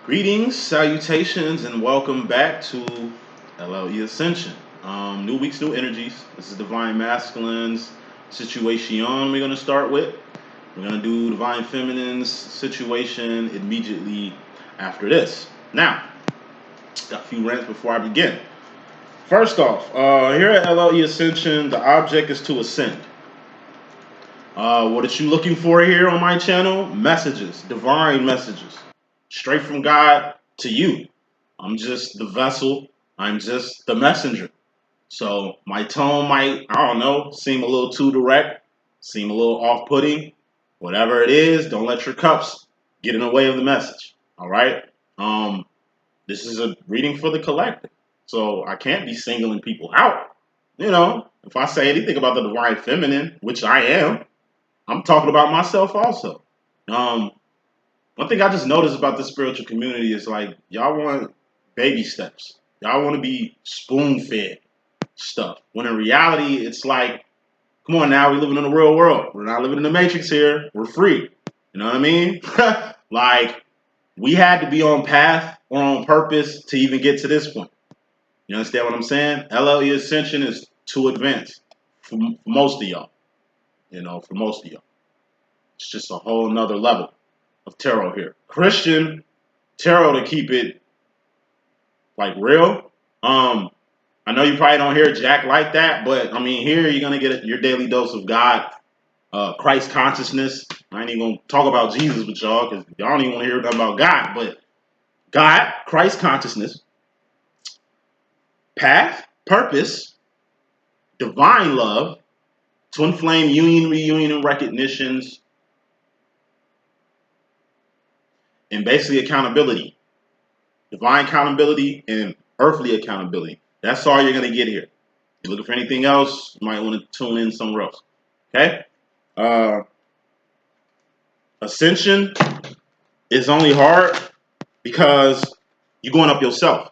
Greetings, salutations, and welcome back to LLE Ascension. New weeks, new energies. This is Divine Masculine's situation we're going to start with. We're going to do Divine Feminine's situation immediately after this. Now, got a few rants before I begin. First off, here at LLE Ascension, the object is to ascend. What are you looking for here on my channel? Messages, divine messages, straight from God to you. I'm just the vessel. I'm just the messenger. So my tone might, I don't know, seem a little too direct, seem a little off-putting. Whatever it is, don't let your cups get in the way of the message. All right. This is a reading for the collective, so I can't be singling people out. If I say anything about the divine feminine, which I am, I'm talking about myself also. Um, One thing I just noticed about the spiritual community is like y'all want baby steps. Y'all want to be spoon fed stuff. When in reality, it's like, come on now, we living in the real world. We're not living in the matrix here. We're free. You know what I mean? Like we had to be on path or on purpose to even get to this point. You understand what I'm saying? LLE Ascension is too advanced for most of y'all. For most of y'all. It's just a whole nother level of tarot here. Christian tarot, to keep it like real. I know you probably don't hear Jack like that, but I mean here you're gonna get your daily dose of God, Christ consciousness. I ain't even gonna talk about Jesus with y'all because y'all don't even want to hear nothing about God, but God, Christ consciousness, path, purpose, divine love, twin flame union, reunion, and recognitions, and basically accountability. Divine accountability and earthly accountability. That's all you're going to get here. If you're looking for anything else, you might want to tune in somewhere else. Okay? Ascension is only hard because you're going up yourself.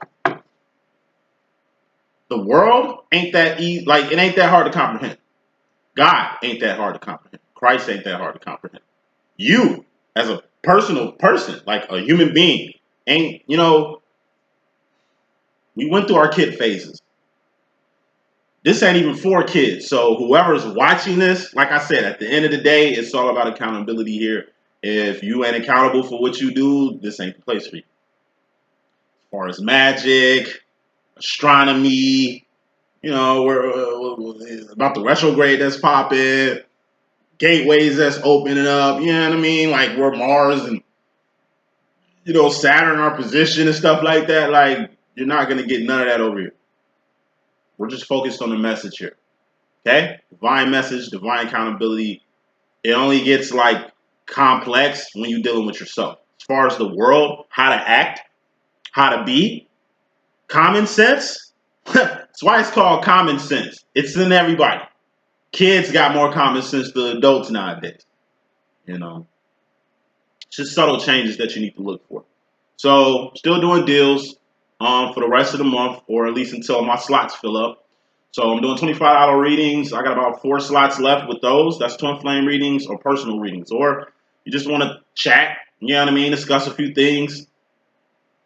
The world ain't that easy. Like, it ain't that hard to comprehend. God ain't that hard to comprehend. Christ ain't that hard to comprehend. You, as a personal person, like a human being, ain't, we went through our kid phases. This ain't even for kids. So whoever's watching this, like I said, at the end of the day, it's all about accountability here. If you ain't accountable for what you do, this ain't the place for you. As far as magic, astronomy, we're about the retrograde that's popping, gateways that's opening up, you know what I mean? Like we're Mars and, Saturn, our position and stuff like that. Like, you're not going to get none of that over here. We're just focused on the message here. Okay? Divine message, divine accountability. It only gets like complex when you're dealing with yourself. As far as the world, how to act, how to be, common sense. That's why it's called common sense. It's in everybody. Kids got more common sense than adults nowadays. It's just subtle changes that you need to look for. So, still doing deals for the rest of the month, or at least until my slots fill up. So I'm doing $25 readings. I got about 4 slots left with those. That's twin flame readings or personal readings. Or you just want to chat, you know what I mean? Discuss a few things,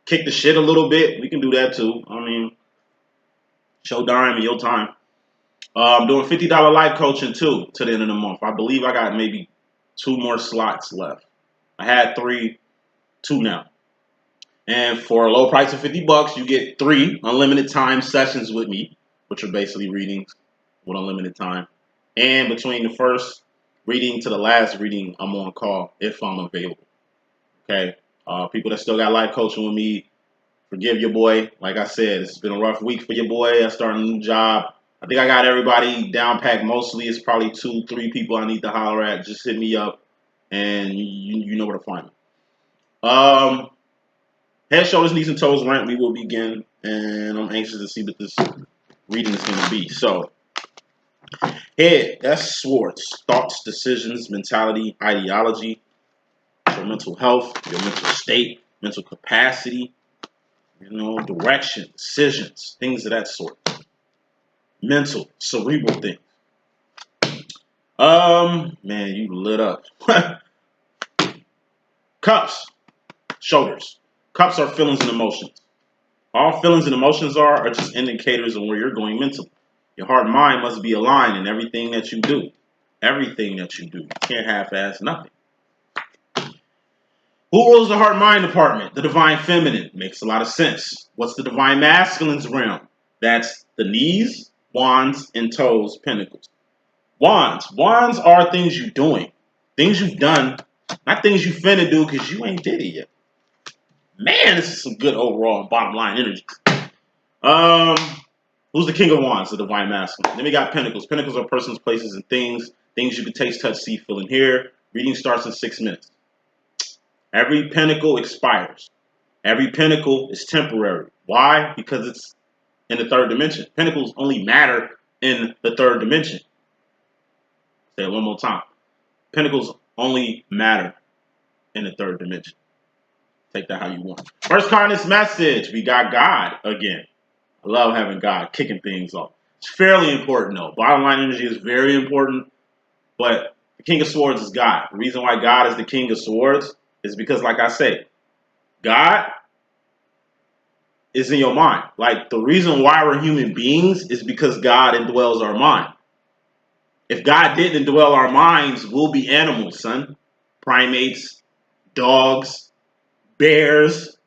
kick the shit a little bit. We can do that too. I mean, show dime in your time. I'm doing $50 life coaching too to the end of the month. I believe I got maybe 2 more slots left. I had 3, 2 now. And for a low price of $50, you get 3 unlimited time sessions with me, which are basically readings with unlimited time. And between the first reading to the last reading, I'm on call if I'm available. Okay. People that still got life coaching with me, forgive your boy. Like I said, it's been a rough week for your boy. I started a new job. I think I got everybody down packed. Mostly it's probably 2, 3 people I need to holler at. Just hit me up and you know where to find me. Head, shoulders, knees, and toes rant. We will begin, and I'm anxious to see what this reading is going to be. So, head, that's Swords. Thoughts, decisions, mentality, ideology, your mental health, your mental state, mental capacity, direction, decisions, things of that sort. Mental, cerebral things. Man, you lit up. Cups, shoulders. Cups are feelings and emotions. All feelings and emotions are just indicators of where you're going mentally. Your heart and mind must be aligned in everything that you do. Everything that you do. You can't half-ass nothing. Who rules the heart and mind department? The divine feminine. Makes a lot of sense. What's the divine masculine's realm? That's the knees, wands, and toes, pentacles. Wands. Wands are things you're doing. Things you've done, not things you finna do because you ain't did it yet. Man, this is some good overall and bottom line energy. Who's the king of wands? The divine masculine. Then we got pentacles. Pentacles are persons, places, and things. Things you can taste, touch, see, feel, and hear. Reading starts in 6 minutes. Every pentacle expires. Every pentacle is temporary. Why? Because it's in the third dimension. Pentacles only matter in the third dimension. Say it one more time. Pentacles only matter in the third dimension. Take that how you want. First card in this message, we got God again. I love having God kicking things off. It's fairly important though. Bottom line energy is very important, but the King of Swords is God. The reason why God is the King of Swords is because, like I say, God is in your mind. Like, the reason why we're human beings is because God indwells our mind. If God didn't indwell our minds, we'll be animals, son. Primates, dogs, bears.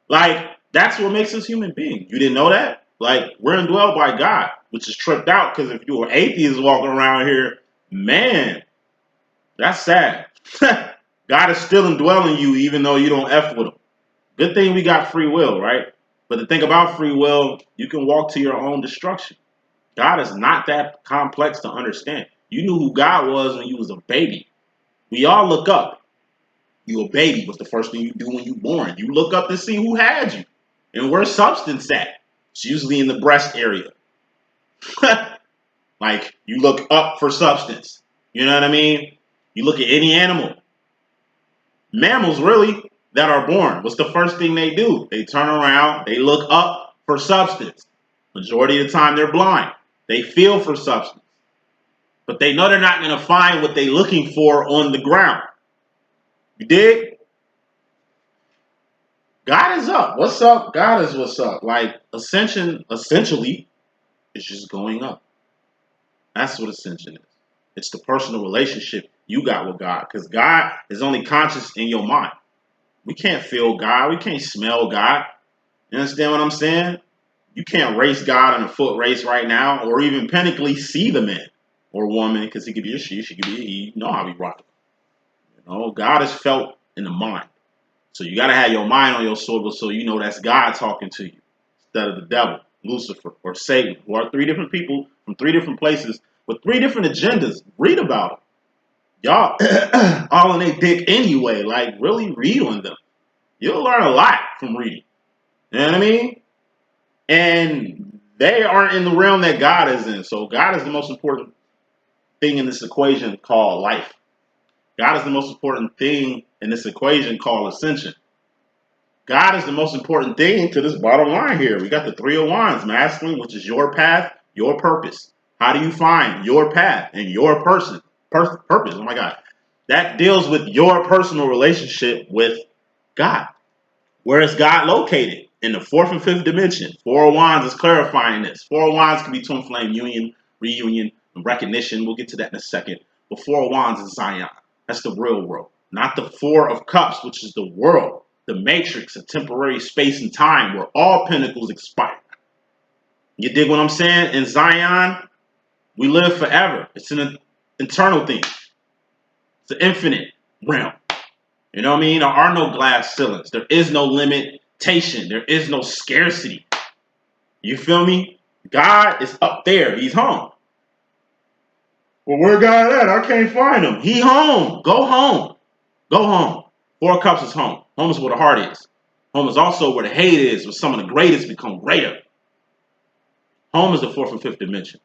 Like, that's what makes us human beings. You didn't know that? Like, we're indwelled by God, which is tripped out because if you were atheists walking around here, man, that's sad. God is still indwelling you even though you don't F with him. Good thing we got free will, right? But the thing about free will, you can walk to your own destruction. God is not that complex to understand. You knew who God was when you was a baby. We all look up. You a baby. What's the first thing you do when you born? You look up to see who had you. And where's substance at? It's usually in the breast area. Like, you look up for substance. You know what I mean? You look at any animal. Mammals, really, that are born, what's the first thing they do? They turn around, they look up for substance. Majority of the time, they're blind. They feel for substance. But they know they're not going to find what they're looking for on the ground. You dig? God is up. What's up? God is what's up. Like, ascension, essentially, is just going up. That's what ascension is. It's the personal relationship you got with God. Because God is only conscious in your mind. We can't feel God. We can't smell God. You understand what I'm saying? You can't race God in a foot race right now or even penically see the man or woman because he could be a she could be a he. You know how we rock. You know, God is felt in the mind. So you got to have your mind on your swivel so you know that's God talking to you instead of the devil, Lucifer, or Satan, who are 3 different people from 3 different places with 3 different agendas. Read about them. Y'all all in their dick anyway. Like, really read on them. You'll learn a lot from reading. You know what I mean? And they aren't in the realm that God is in. So God is the most important thing in this equation called life. God is the most important thing in this equation called ascension. God is the most important thing to this bottom line here. We got the 3 of Wands, masculine, which is your path, your purpose. How do you find your path and your purpose? Oh my God. That deals with your personal relationship with God. Where is God located? In the 4th and 5th dimension. 4 of Wands is clarifying this. 4 of Wands can be twin flame union, reunion, and recognition. We'll get to that in a second. But 4 of Wands is Zion. That's the real world. Not the 4 of Cups, which is the world. The matrix, a temporary space and time where all pentacles expire. You dig what I'm saying? In Zion, we live forever. It's an eternal thing. It's an infinite realm. You know what I mean? There are no glass ceilings. There is no limitation. There is no scarcity. You feel me? God is up there. He's home. Well, where God at? I can't find him. He home. Go home. Go home. 4 of Cups is home. Home is where the heart is. Home is also where the hate is, where some of the greatest become greater. Home is the 4th and 5th dimension.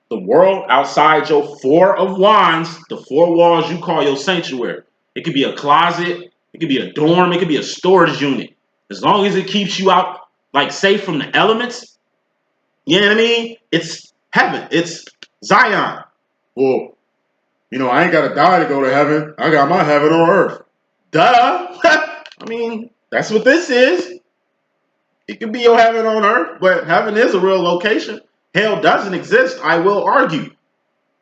The world outside your 4 of Wands, the 4 walls you call your sanctuary. It could be a closet. It could be a dorm. It could be a storage unit. As long as it keeps you out, like, safe from the elements, you know what I mean? It's heaven. It's Zion. Well, you know, I ain't got to die to go to heaven. I got my heaven on earth. Duh. I mean, that's what this is. It could be your heaven on earth, but heaven is a real location. Hell doesn't exist, I will argue.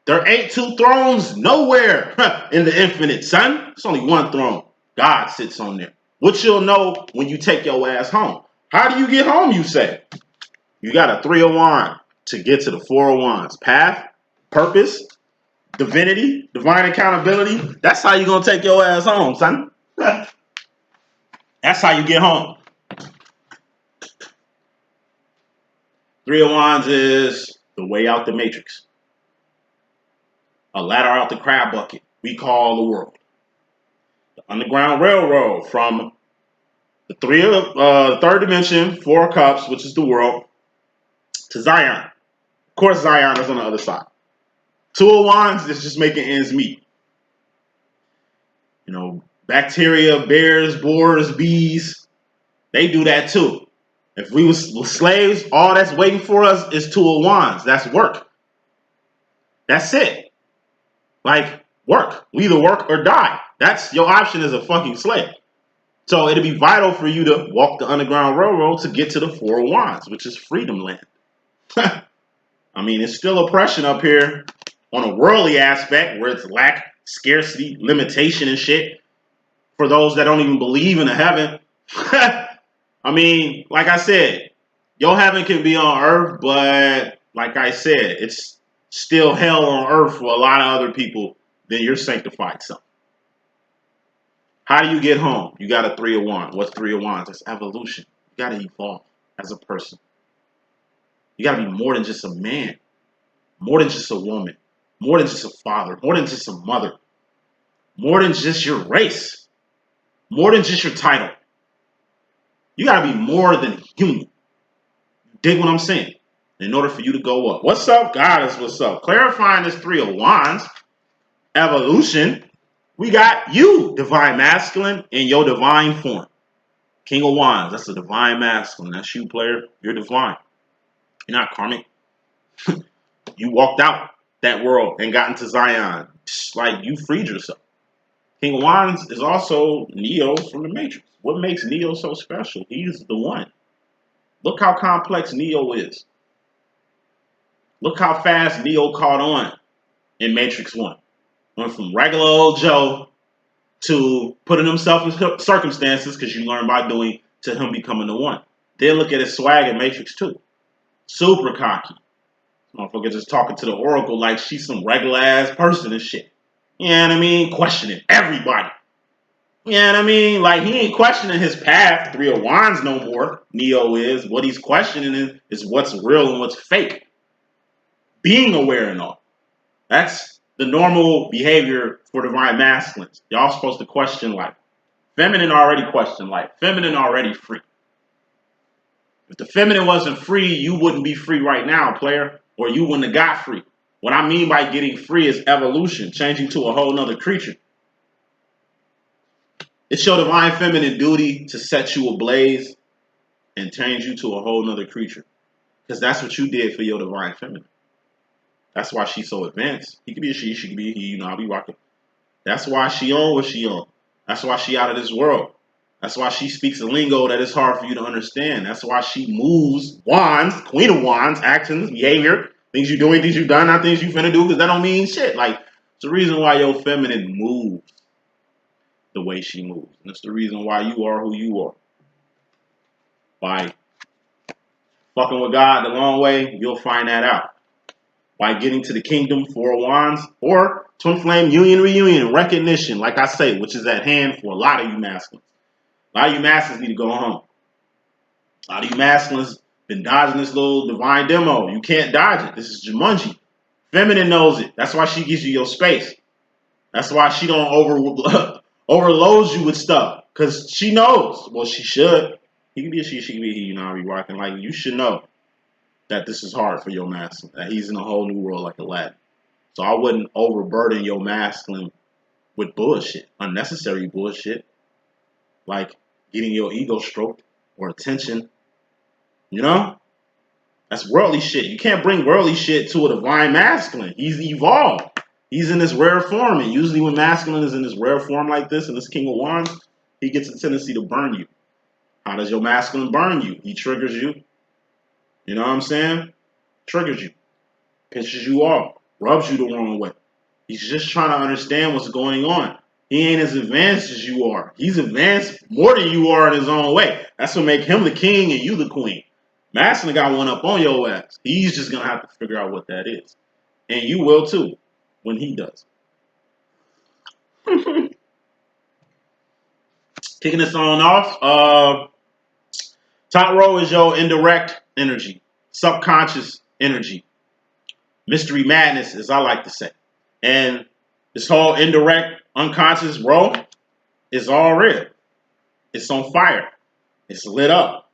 There ain't two thrones nowhere in the infinite, son. It's only one throne. God sits on there. Which you'll know when you take your ass home. How do you get home, you say? You got a 3 of Wands to get to the 4 of Wands. Path, purpose, divinity, divine accountability. That's how you going to take your ass home, son. That's how you get home. 3 of Wands is the way out the matrix. A ladder out the crab bucket we call the world. The Underground Railroad from the third dimension, 4 cups, which is the world, to Zion. Of course, Zion is on the other side. 2 of Wands is just making ends meet. You know, bacteria, bears, boars, bees, they do that too. If we was slaves, all that's waiting for us is 2 of Wands. That's work. That's it. Like, work. We either work or die. That's your option as a fucking slave. So it'd be vital for you to walk the Underground Railroad to get to the 4 of Wands, which is freedom land. I mean, it's still oppression up here on a worldly aspect where it's lack, scarcity, limitation and shit for those that don't even believe in a heaven. I mean, like I said, your heaven can be on earth, but like I said, it's still hell on earth for a lot of other people than your sanctified self. How do you get home? You got a 3 of Wands. What's 3 of Wands? It's evolution. You got to evolve as a person. You got to be more than just a man, more than just a woman, more than just a father, more than just a mother, more than just your race, more than just your title. You got to be more than human. Dig what I'm saying? In order for you to go up. What's up, Goddess? What's up? Clarifying this 3 of Wands, evolution. We got you, divine masculine, in your divine form. King of Wands, that's a divine masculine. That's you, player. You're divine. You're not karmic. You walked out that world and got into Zion. Just like you freed yourself. King of Wands is also Neo from the Matrix. What makes Neo so special? He's the one. Look how complex Neo is. Look how fast Neo caught on in Matrix 1. Went from regular old Joe to putting himself in circumstances, because you learn by doing, to him becoming the one. Then look at his swag in Matrix 2. Super cocky. Motherfucker just talking to the Oracle like she's some regular ass person and shit. You know what I mean? Questioning everybody. You know what I mean? Like, he ain't questioning his path, 3 of Wands no more. Neo is. What he's questioning is what's real and what's fake. Being aware and all. That's the normal behavior for divine masculines. Y'all supposed to question life. Feminine already question life. Feminine already free. If the feminine wasn't free, you wouldn't be free right now, player. Or you wouldn't have got free. What I mean by getting free is evolution, changing to a whole nother creature. It's your divine feminine duty to set you ablaze and change you to a whole nother creature. Because that's what you did for your divine feminine. That's why she's so advanced. He could be a she could be a he, you know, I'll be rocking. That's why she on what she on. That's why she out of this world. That's why she speaks a lingo that is hard for you to understand. That's why she moves wands, queen of wands, actions, behavior, things you're doing, things you've done, not things you finna do, because that don't mean shit. Like, it's the reason why your feminine moves the way she moves. And it's the reason why you are who you are. By fucking with God the long way, you'll find that out. By getting to the kingdom, 4 of Wands, or twin flame union, reunion, recognition, like I say, which is at hand for a lot of you masculines. A lot of you masculines need to go home. A lot of you masculines been dodging this little divine demo. You can't dodge it. This is Jumanji. Feminine knows it. That's why she gives you your space. That's why she don't overload you with stuff. Because she knows. Well, she should. He can be a she can be a he. You know, I'll be rocking. Like, you should know that this is hard for your masculine. That he's in a whole new world like Aladdin. So I wouldn't overburden your masculine with bullshit. Unnecessary bullshit. Like getting your ego stroked or attention. You know? That's worldly shit. You can't bring worldly shit to a divine masculine. He's evolved. He's in this rare form. And usually when masculine is in this rare form like this, and this King of Wands, he gets a tendency to burn you. How does your masculine burn you? He triggers you. You know what I'm saying? Triggers you, pisses you off, rubs you the wrong way. He's just trying to understand what's going on. He ain't as advanced as you are. He's advanced more than you are in his own way. That's what make him the king and you the queen. Masculine got one up on your ass. He's just gonna have to figure out what that is. And you will too, when he does. Kicking this on off, top row is your indirect energy, subconscious energy, mystery madness, as I like to say. And this whole indirect, unconscious row is all red. It's on fire. It's lit up.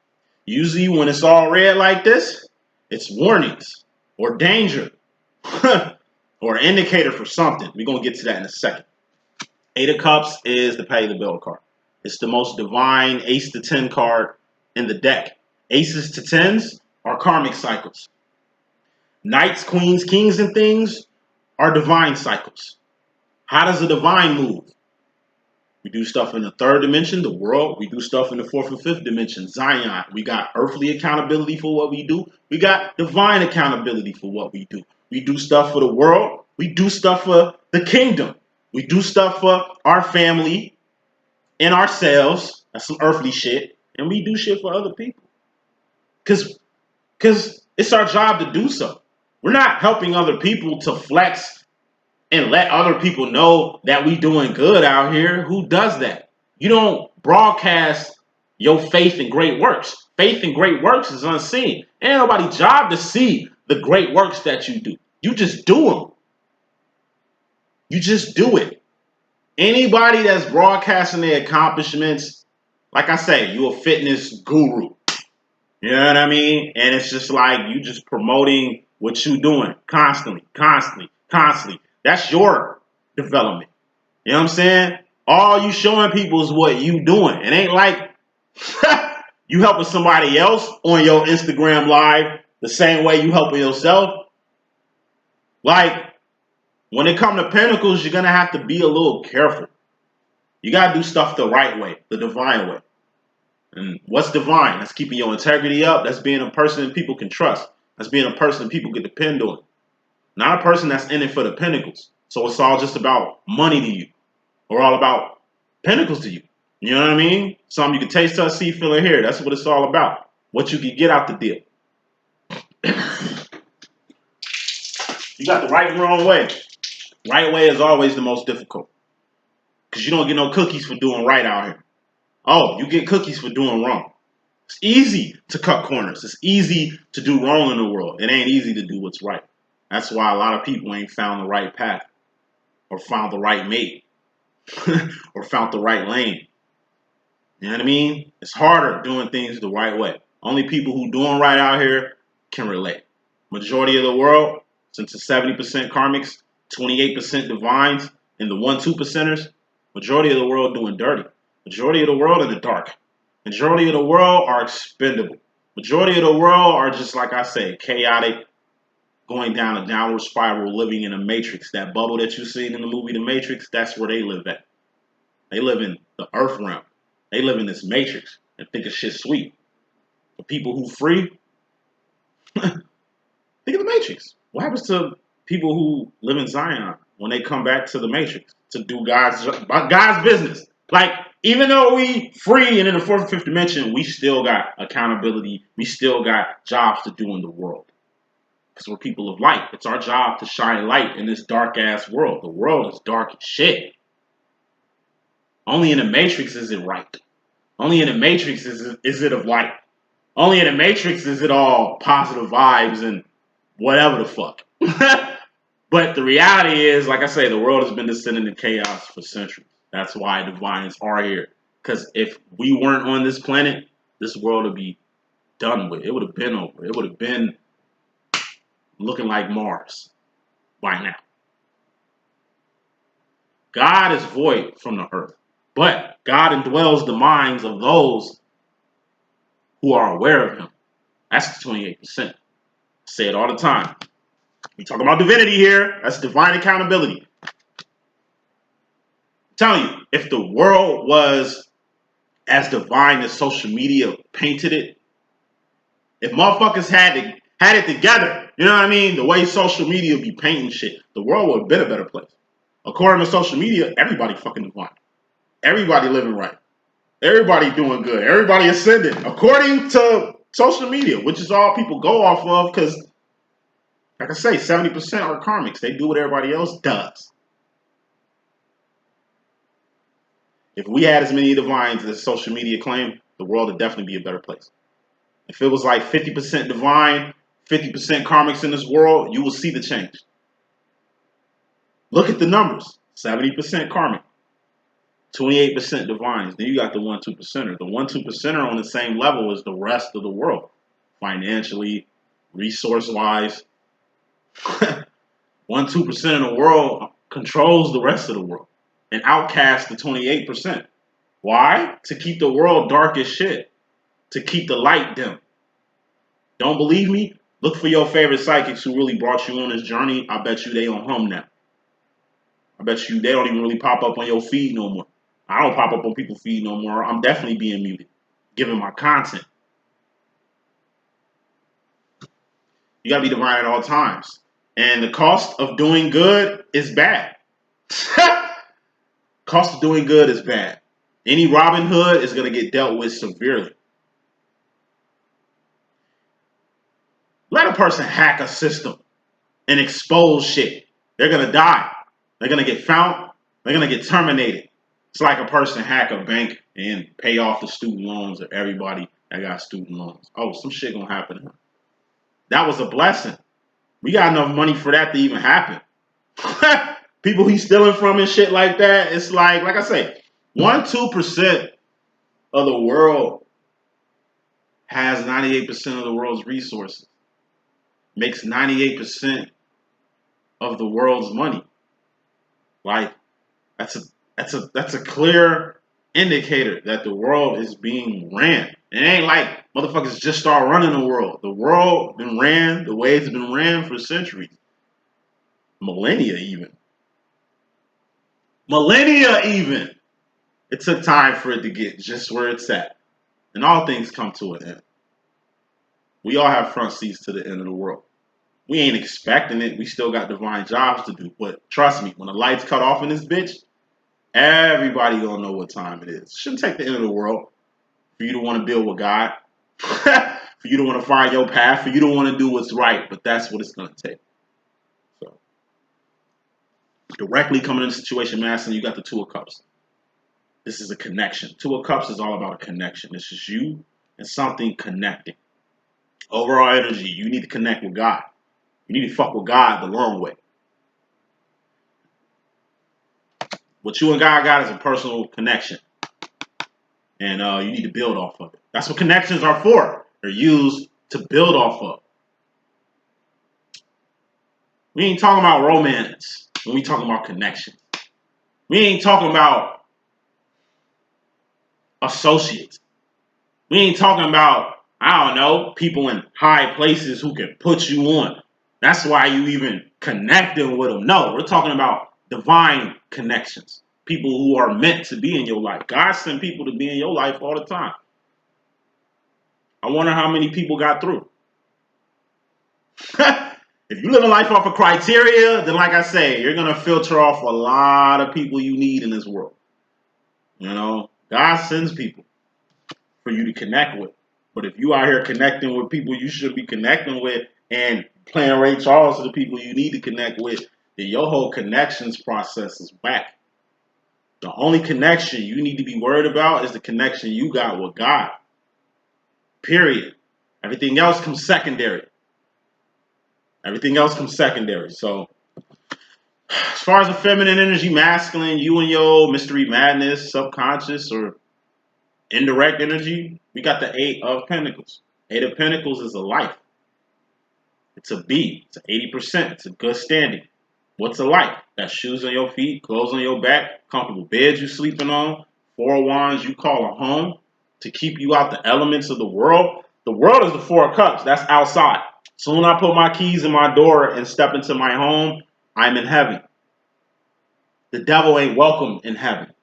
Usually when it's all red like this, it's warnings or danger or an indicator for something. We're going to get to that in a second. Eight of Cups is the pay the bill card. It's the most divine ace to 10 card in the deck. Aces to 10s are karmic cycles. Knights, queens, kings, and things are divine cycles. How does a divine move? We do stuff in the third dimension, the world. We do stuff in the fourth and fifth dimension, Zion. We got earthly accountability for what we do. We got divine accountability for what we do. We do stuff for the world. We do stuff for the kingdom. We do stuff for our family and ourselves. That's some earthly shit. And we do shit for other people. Because it's our job to do so. We're not helping other people to flex and let other people know that we doing good out here. Who does that? You don't broadcast your faith in great works. Faith in great works is unseen. Ain't nobody's job to see the great works that you do. You just do them. You just do it. Anybody that's broadcasting their accomplishments, like I say, you a fitness guru. You know what I mean? And it's just like you just promoting what you doing constantly. That's your development. You know what I'm saying? All you showing people is what you doing. It ain't like you helping somebody else on your Instagram live the same way you helping yourself. Like, when it comes to pentacles, you're going to have to be a little careful. You got to do stuff the right way, the divine way. And what's divine? That's keeping your integrity up. That's being a person that people can trust. That's being a person that people can depend on. Not a person that's in it for the pentacles. So it's all just about money to you. Or all about pentacles to you. You know what I mean? Something you can taste, touch, see, feel, and hear. That's what it's all about. What you can get out the deal. You got the right and wrong way. Right way is always the most difficult. Because you don't get no cookies for doing right out here. Oh, you get cookies for doing wrong. It's easy to cut corners. It's easy to do wrong in the world. It ain't easy to do what's right. That's why a lot of people ain't found the right path. Or found the right mate. Or found the right lane. You know what I mean? It's harder doing things the right way. Only people who doing right out here can relate. Majority of the world, since it's 70% karmics, 28% divines, and the 1-2%ers, majority of the world doing dirty. Majority of the world in the dark. Majority of the world are expendable. Majority of the world are just, like I say, chaotic, going down a downward spiral, living in a matrix. That bubble that you seen in the movie The Matrix, that's where they live at. They live in the earth realm. They live in this matrix and think of shit sweet. For people who free, think of the matrix. What happens to people who live in Zion when they come back to the matrix to do God's business? Like, even though we free and in the fourth and fifth dimension, we still got accountability. We still got jobs to do in the world. Because we're people of light. It's our job to shine light in this dark ass world. The world is dark as shit. Only in the matrix is it right. Only in the matrix is it of light. Only in the matrix is it all positive vibes and whatever the fuck. But the reality is, like I say, the world has been descending to chaos for centuries. That's why divines are here. Because if we weren't on this planet, this world would be done with. It would have been over. It would have been looking like Mars by now. God is void from the earth. But God indwells the minds of those who are aware of him. That's the 28%. I say it all the time. We talk about divinity here. That's divine accountability. I'm telling you, if the world was as divine as social media painted it, if motherfuckers had it together, you know what I mean? The way social media be painting shit, the world would have been a better place. According to social media, everybody fucking divine. Everybody living right. Everybody doing good. Everybody ascending. According to social media, which is all people go off of, because, like I say, 70% are karmics. They do what everybody else does. If we had as many divines as social media claim, the world would definitely be a better place. If it was like 50% divine, 50% karmics in this world, you will see the change. Look at the numbers. 70% karmic, 28% divines. Then you got the 1-2%er. The 1-2%er on the same level as the rest of the world. Financially, resource-wise. 1-2% of the world controls the rest of the world and outcasts the 28%. Why? To keep the world dark as shit. To keep the light dim. Don't believe me? Look for your favorite psychics who really brought you on this journey. I bet you they on hum now. I bet you they don't even really pop up on your feed no more. I don't pop up on people's feed no more. I'm definitely being muted, giving my content. You gotta be divine at all times. And the cost of doing good is bad. Cost of doing good is bad. Any Robin Hood is gonna get dealt with severely. Let a person hack a system and expose shit. They're gonna die. They're gonna get found. They're gonna get terminated. It's like a person hack a bank and pay off the student loans of everybody that got student loans. Oh, some shit gonna happen to him. That was a blessing. We got enough money for that to even happen. People he's stealing from and shit like that. It's like I say, 1-2% of the world has 98% of the world's resources. Makes 98% of the world's money. Like that's a clear indicator that the world is being ran. It ain't like motherfuckers just start running the world. The world been ran the way it's been ran for centuries. Millennia even. It took time for it to get just where it's at. And all things come to an end. We all have front seats to the end of the world. We ain't expecting it. We still got divine jobs to do. But trust me, when the lights cut off in this bitch, everybody gonna know what time it is. Shouldn't take the end of the world for you to want to build with God, for you to want to find your path, for you to want to do what's right. But that's what it's gonna take. So directly coming into the situation, masculine, you got the Two of Cups. This is a connection. Two of Cups is all about a connection. This is you and something connecting. Overall energy, you need to connect with God. You need to fuck with God the long way. What you and God got is a personal connection. And you need to build off of it. That's what connections are for. They're used to build off of. We ain't talking about romance when we talking about connections. We ain't talking about associates. We ain't talking about, I don't know, people in high places who can put you on. That's why you even connecting with them. No, we're talking about divine connections. People who are meant to be in your life. God sent people to be in your life all the time. I wonder how many people got through. If you live a life off of criteria, then like I say, you're going to filter off a lot of people you need in this world. You know, God sends people for you to connect with. But if you out here connecting with people you should be connecting with and playing Ray Charles to the people you need to connect with, then your whole connections process is whack. The only connection you need to be worried about is the connection you got with God. Period. Everything else comes secondary. So, as far as the feminine energy, masculine, you and your mystery madness, subconscious, or indirect energy, we got the Eight of Pentacles. Eight of Pentacles is a life. It's a B. It's an 80%. It's a good standing. What's a life? Got shoes on your feet, clothes on your back, comfortable beds you're sleeping on, Four of Wands you call a home to keep you out the elements of the world. The world is the Four of Cups. That's outside. Soon I put my keys in my door and step into my home, I'm in heaven. The devil ain't welcome in heaven.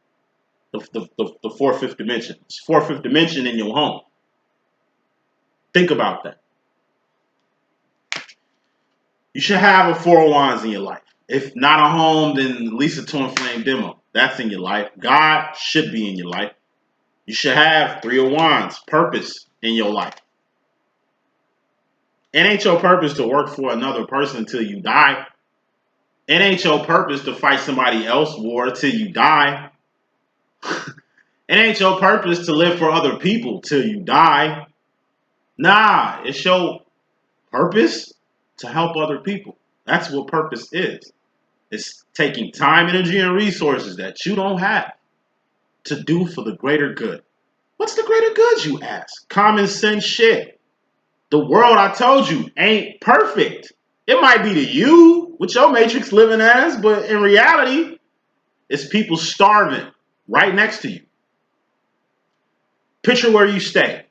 The fourth, fifth dimension. It's fourth, fifth dimension in your home. Think about that. You should have a Four of Wands in your life. If not a home, then at least a Twin Flame demo. That's in your life. God should be in your life. You should have Three of Wands, purpose in your life. It ain't your purpose to work for another person until you die. It ain't your purpose to fight somebody else's war till you die. It ain't your purpose to live for other people till you die. Nah, it's your purpose to help other people. That's what purpose is. It's taking time, energy, and resources that you don't have to do for the greater good. What's the greater good, you ask? Common sense shit. The world, I told you, ain't perfect. It might be to you, with your matrix living as, but in reality, it's people starving right next to you. Picture where you stay.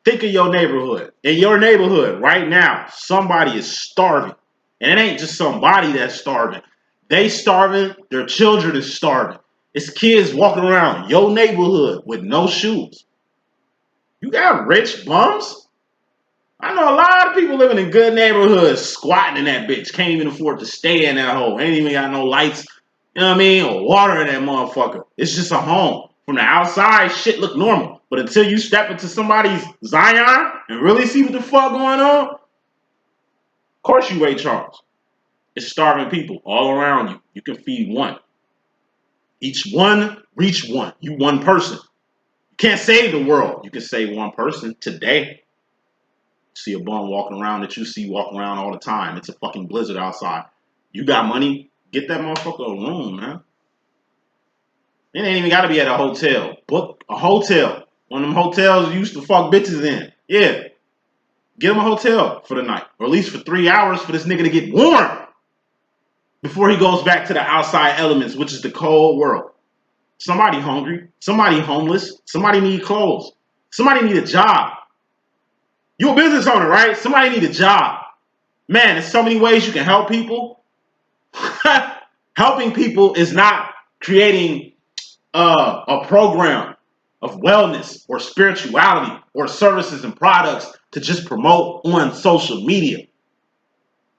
Think of your neighborhood. In your neighborhood right now, somebody is starving. And it ain't just somebody that's starving. They starving, their children is starving. It's kids walking around your neighborhood with no shoes. You got rich bums? I know a lot of people living in good neighborhoods squatting in that bitch. Can't even afford to stay in that hole. Ain't even got no lights, you know what I mean? Or water in that motherfucker. It's just a home. From the outside, shit look normal. But until you step into somebody's Zion and really see what the fuck going on, of course you Ray Charles. It's starving people all around you. You can feed one. Each one, reach one. You one person. You can't save the world. You can save one person today. See a bum walking around that you see walking around all the time. It's a fucking blizzard outside. You got money, get that motherfucker a room, man. It ain't even got to be at a hotel. Book a hotel. One of them hotels you used to fuck bitches in. Yeah. Get him a hotel for the night. Or at least for 3 hours for this nigga to get warm. Before he goes back to the outside elements, which is the cold world. Somebody hungry. Somebody homeless. Somebody need clothes. Somebody need a job. You a business owner, right? Somebody need a job. Man, there's so many ways you can help people. Helping people is not creating a program of wellness or spirituality or services and products to just promote on social media.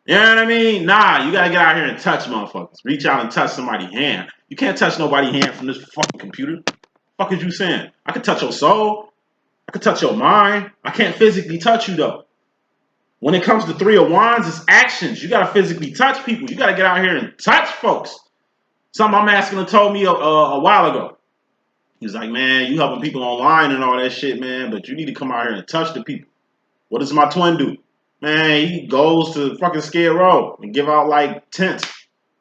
You know what I mean? Nah, you gotta get out here and touch motherfuckers. Reach out and touch somebody's hand. You can't touch nobody's hand from this fucking computer. What the fuck is you saying? I can touch your soul. I can touch your mind. I can't physically touch you though. When it comes to Three of Wands, it's actions. You gotta physically touch people. You gotta get out here and touch folks. Something my masculine told me a while ago. He was like, man, you helping people online and all that shit, man, but you need to come out here and touch the people. What does my twin do? Man, he goes to fucking Skid Row and give out like tents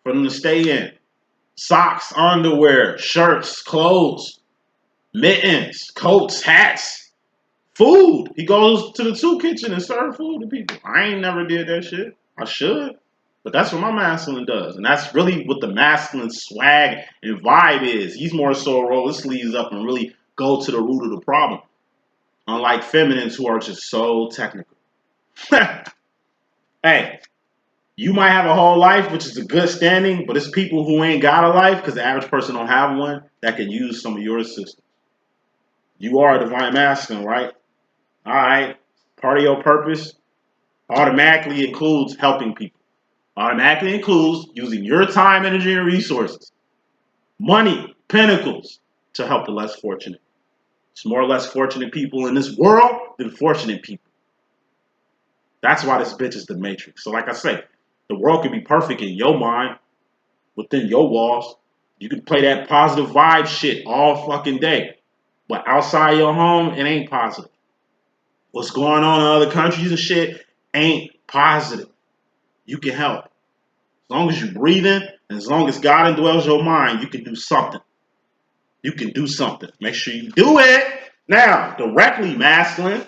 for them to stay in. Socks, underwear, shirts, clothes, mittens, coats, hats, food. He goes to the soup kitchen and serve food to people. I ain't never did that shit. I should. But that's what my masculine does. And that's really what the masculine swag and vibe is. He's more so roll his sleeves up and really go to the root of the problem. Unlike feminines who are just so technical. Hey, you might have a whole life, which is a good standing, but it's people who ain't got a life, because the average person don't have one, that can use some of your assistance. You are a divine masculine, right? All right. Part of your purpose automatically includes helping people. Automatically includes using your time, energy, and resources. Money, pentacles, to help the less fortunate. There's more or less fortunate people in this world than fortunate people. That's why this bitch is the matrix. So like I say, the world can be perfect in your mind, within your walls. You can play that positive vibe shit all fucking day. But outside your home, it ain't positive. What's going on in other countries and shit ain't positive. You can help. As long as you're breathing, and as long as God indwells your mind, you can do something. You can do something. Make sure you do it. Now, directly masculine.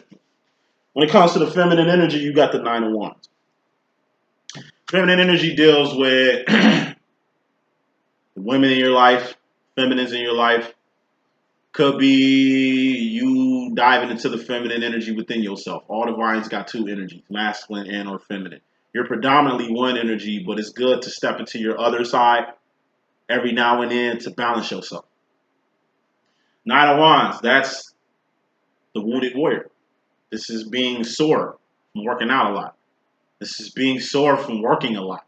When it comes to the feminine energy, you got the Nine of Wands. Feminine energy deals with the women in your life, feminines in your life. Could be you diving into the feminine energy within yourself. All divines got two energies, masculine and or feminine. You're predominantly one energy, but it's good to step into your other side every now and then to balance yourself. Nine of Wands, that's the wounded warrior. This is being sore from working out a lot. This is being sore from working a lot.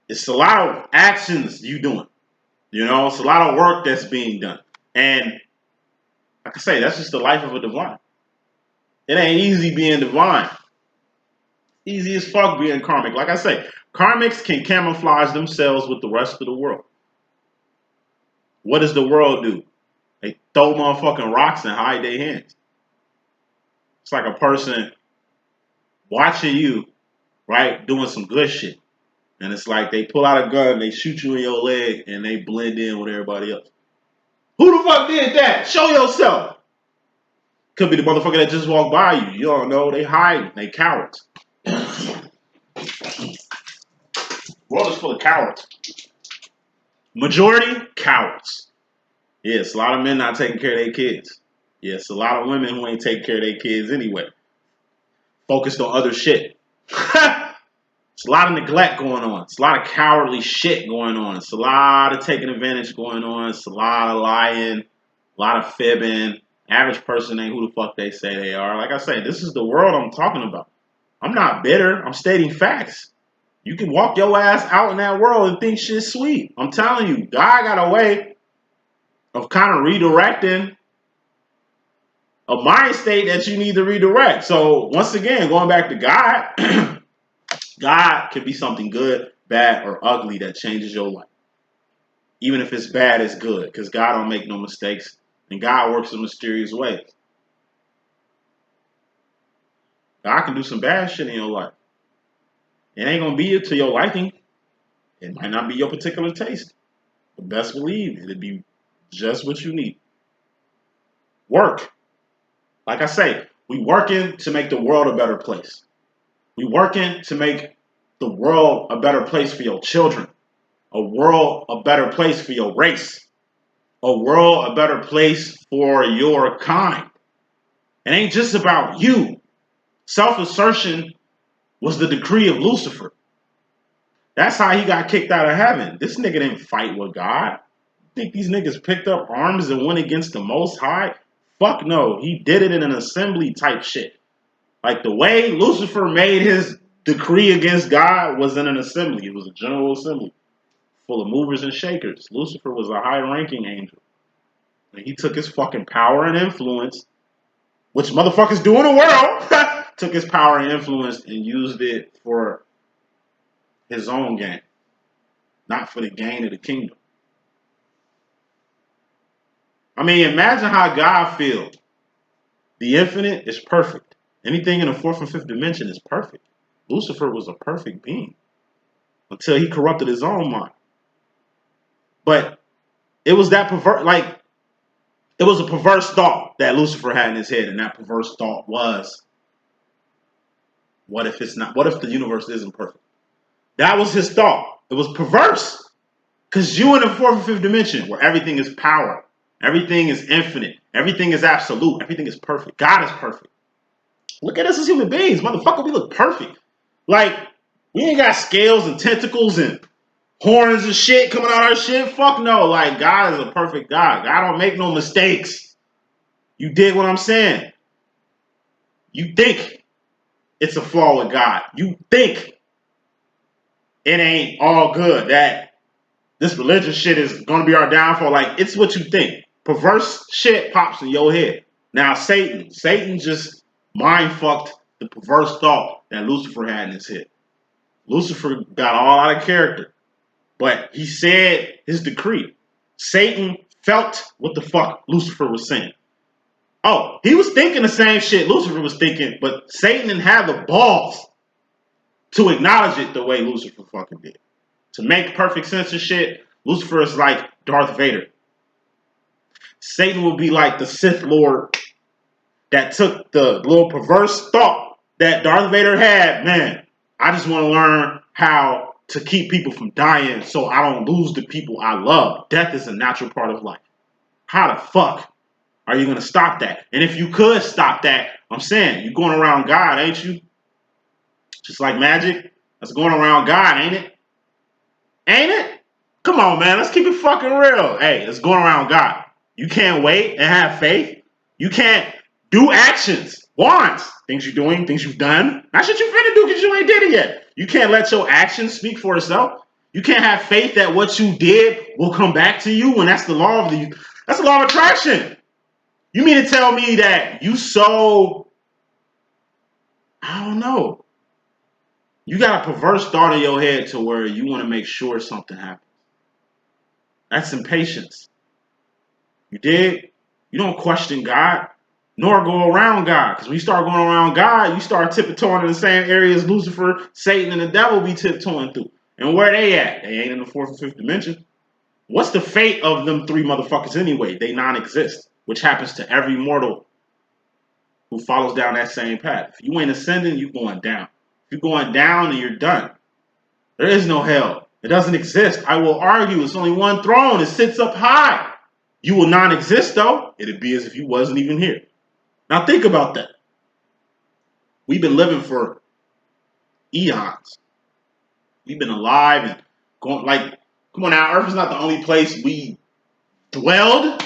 It's a lot of actions you doing. You know, it's a lot of work that's being done. And like I say, that's just the life of a divine. It ain't easy being divine. Easy as fuck being karmic. Like I say, karmics can camouflage themselves with the rest of the world. What does the world do? They throw motherfucking rocks and hide their hands. It's like a person watching you, right, doing some good shit. And it's like they pull out a gun, they shoot you in your leg, and they blend in with everybody else. Who the fuck did that? Show yourself. Could be the motherfucker that just walked by you. You don't know. They hide. They cowards. The world is full of cowards. Majority, cowards. Yes, a lot of men not taking care of their kids. Yes, a lot of women who ain't taking care of their kids anyway. Focused on other shit. It's a lot of neglect going on. It's a lot of cowardly shit going on. It's a lot of taking advantage going on. It's a lot of lying, a lot of fibbing. Average person ain't who the fuck they say they are. Like I say, this is the world I'm talking about. I'm not bitter. I'm stating facts. You can walk your ass out in that world and think shit's sweet. I'm telling you, God got a way of kind of redirecting a mind state that you need to redirect. So once again, going back to God, God can be something good, bad, or ugly that changes your life. Even if it's bad, it's good, because God don't make no mistakes, and God works in mysterious ways. God can do some bad shit in your life. It ain't gonna be to your liking. It might not be your particular taste. But best believe it'll be just what you need. Work. Like I say, we working to make the world a better place. We working to make the world a better place for your children. A world a better place for your race. A world a better place for your kind. It ain't just about you. Self-assertion was the decree of Lucifer. That's how he got kicked out of heaven. This nigga didn't fight with God. Think these niggas picked up arms and went against the Most High? Fuck no. He did it in an assembly type shit. Like the way Lucifer made his decree against God was in an assembly. It was a general assembly full of movers and shakers. Lucifer was a high-ranking angel. And he took his fucking power and influence, which motherfuckers do in the world, took his power and influence and used it for his own gain, not for the gain of the kingdom. I mean, imagine how God feels. The infinite is perfect. Anything in the fourth and fifth dimension is perfect. Lucifer was a perfect being until he corrupted his own mind. But it was that it was a perverse thought that Lucifer had in his head, and that perverse thought was, what if it's not? What if the universe isn't perfect? That was his thought. It was perverse. Because you in the fourth and fifth dimension, where everything is power, everything is infinite, everything is absolute, everything is perfect. God is perfect. Look at us as human beings, motherfucker. We look perfect. Like, we ain't got scales and tentacles and horns and shit coming out of our shit. Fuck no. Like, God is a perfect God. God don't make no mistakes. You dig what I'm saying? You think it's a flaw with God. You think it ain't all good, that this religious shit is going to be our downfall. Like, it's what you think. Perverse shit pops in your head. Now, Satan just mind fucked the perverse thought that Lucifer had in his head. Lucifer got all out of character, but he said his decree. Satan felt what the fuck Lucifer was saying. Oh, he was thinking the same shit Lucifer was thinking, but Satan didn't have the balls to acknowledge it the way Lucifer fucking did. To make perfect sense of shit, Lucifer is like Darth Vader. Satan will be like the Sith Lord that took the little perverse thought that Darth Vader had. Man, I just want to learn how to keep people from dying so I don't lose the people I love. Death is a natural part of life. How the fuck are you going to stop that? And if you could stop that, I'm saying, you're going around God, ain't you? Just like magic. That's going around God, ain't it? Ain't it? Come on, man. Let's keep it fucking real. Hey, it's going around God. You can't wait and have faith. You can't do actions, wants, things you're doing, things you've done. Not shit you finna do because you ain't did it yet. You can't let your actions speak for itself. You can't have faith that what you did will come back to you when that's the law of attraction. You mean to tell me that you I don't know. You got a perverse thought in your head to where you want to make sure something happens. That's impatience. You dig? You don't question God, nor go around God. Because when you start going around God, you start tiptoeing in the same areas Lucifer, Satan, and the devil be tiptoeing through. And where they at? They ain't in the fourth and fifth dimension. What's the fate of them three motherfuckers anyway? They non-exist, which happens to every mortal who follows down that same path. If you ain't ascending, you're going down. If you're going down, then you're done. There is no hell. It doesn't exist. I will argue it's only one throne. It sits up high. You will not exist, though. It'd be as if you wasn't even here. Now think about that. We've been living for eons. We've been alive and going come on now, Earth is not the only place we dwelled,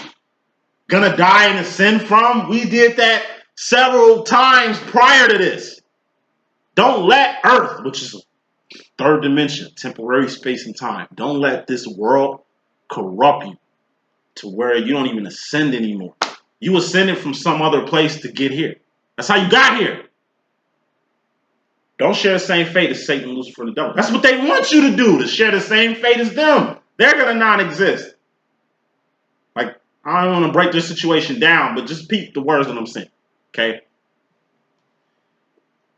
gonna die and ascend from. We did that several times prior to this. Don't let Earth, which is third dimension, temporary space and time, don't let this world corrupt you to where you don't even ascend anymore. You ascended from some other place to get here. That's how you got here. Don't share the same fate as Satan, Lucifer, and the devil. That's what they want you to do, to share the same fate as them. They're going to non-exist. Like, I don't want to break this situation down, but just peep the words that I'm saying, okay?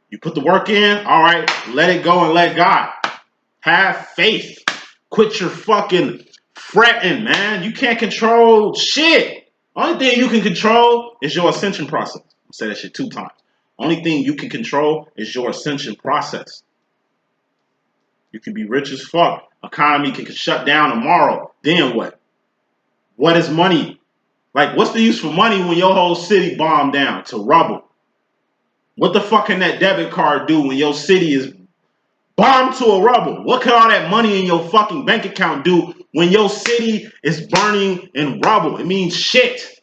You put the work in, all right, let it go and let God. Have faith. Quit your fucking fretting, man. You can't control shit. Only thing you can control is your ascension process. I'll say that shit 2 times. Only thing you can control is your ascension process. You can be rich as fuck. Economy can shut down tomorrow. Then what? What is money? Like, what's the use for money when your whole city bombed down to rubble? What the fuck can that debit card do when your city is bombed to a rubble? What can all that money in your fucking bank account do when your city is burning in rubble? It means shit.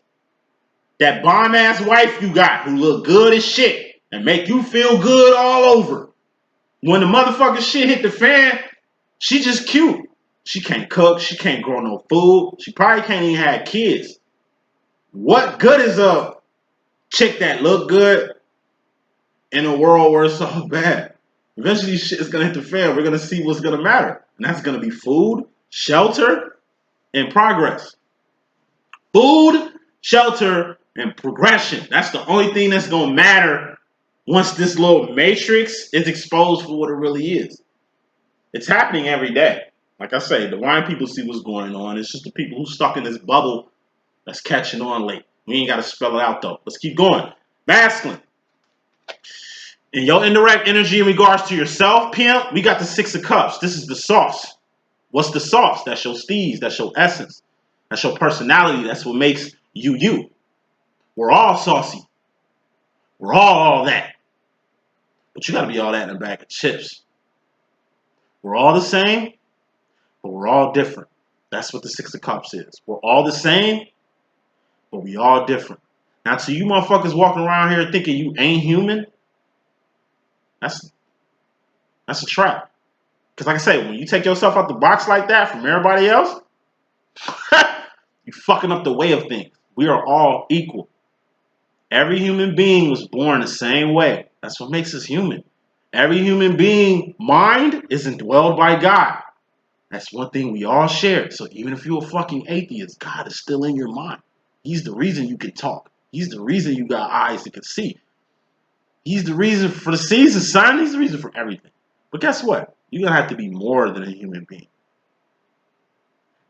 That bomb ass wife you got who look good as shit and make you feel good all over. When the motherfucking shit hit the fan, she just cute. She can't cook. She can't grow no food. She probably can't even have kids. What good is a chick that look good in a world where it's so bad? Eventually shit is going to hit the fan. We're going to see what's going to matter. And that's going to be food, shelter, and progress. Food, shelter, and progression. That's the only thing that's going to matter once this little matrix is exposed for what it really is. It's happening every day. Like I say, the blind people see what's going on. It's just the people who stuck in this bubble that's catching on late. We ain't got to spell it out, though. Let's keep going. Masculine. In your indirect energy in regards to yourself, pimp, we got the 6 of Cups. This is the sauce. What's the sauce? That's your steez. That's your essence. That's your personality. That's what makes you you. We're all saucy. We're all that. But you got to be all that in a bag of chips. We're all the same, but we're all different. That's what the 6 of Cups is. We're all the same, but we all different. Now, to you motherfuckers walking around here thinking you ain't human, that's a trap. Because like I say, when you take yourself out the box like that from everybody else, you're fucking up the way of things. We are all equal. Every human being was born the same way. That's what makes us human. Every human being mind is indwelled by God. That's one thing we all share. So even if you're a fucking atheist, God is still in your mind. He's the reason you can talk. He's the reason you got eyes that can see. He's the reason for the season, son. He's the reason for everything. But guess what? You're going to have to be more than a human being.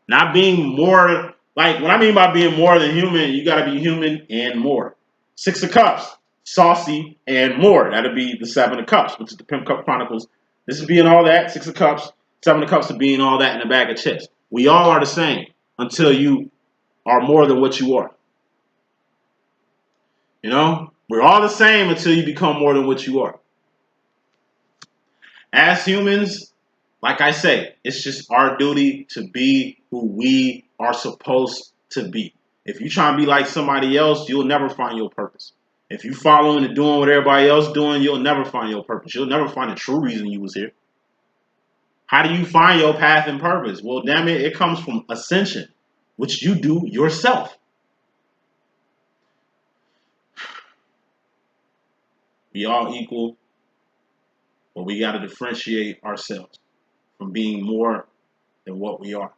Not being more, like, what I mean by being more than human, you got to be human and more. 6 of Cups, saucy and more. That'll be the 7 of Cups, which is the Pimp Cup Chronicles. This is being all that. 6 of Cups, 7 of Cups of being all that in a bag of chips. We all are the same until you are more than what you are. You know? We're all the same until you become more than what you are. As humans, like I say, it's just our duty to be who we are supposed to be. If you try to be like somebody else, you'll never find your purpose. If you following and doing what everybody else doing, you'll never find your purpose. You'll never find the true reason you was here. How do you find your path and purpose? Well, damn it, it comes from ascension, which you do yourself. We all equal, but we got to differentiate ourselves from being more than what we are.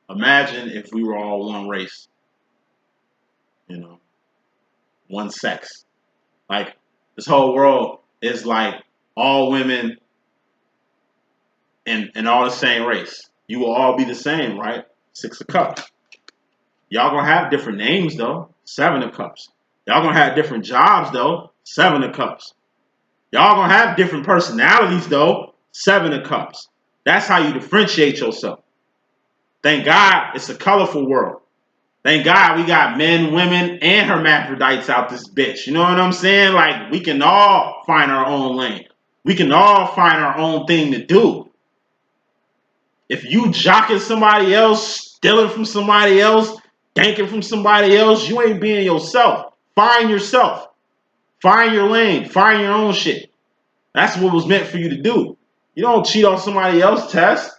Imagine if we were all one race, you know, one sex. Like, this whole world is like all women and all the same race. You will all be the same, right? 6 of Cups. Y'all gonna have different names though. 7 of Cups. Y'all gonna have different jobs though. 7 of Cups. Y'all gonna have different personalities though. 7 of Cups. That's how you differentiate yourself. Thank God it's a colorful world. Thank God we got men, women, and hermaphrodites out this bitch. You know what I'm saying? Like, we can all find our own lane. We can all find our own thing to do. If you jocking somebody else, stealing from somebody else, ganking from somebody else, you ain't being yourself. Find yourself. Find your lane. Find your own shit. That's what was meant for you to do. You don't cheat on somebody else's test.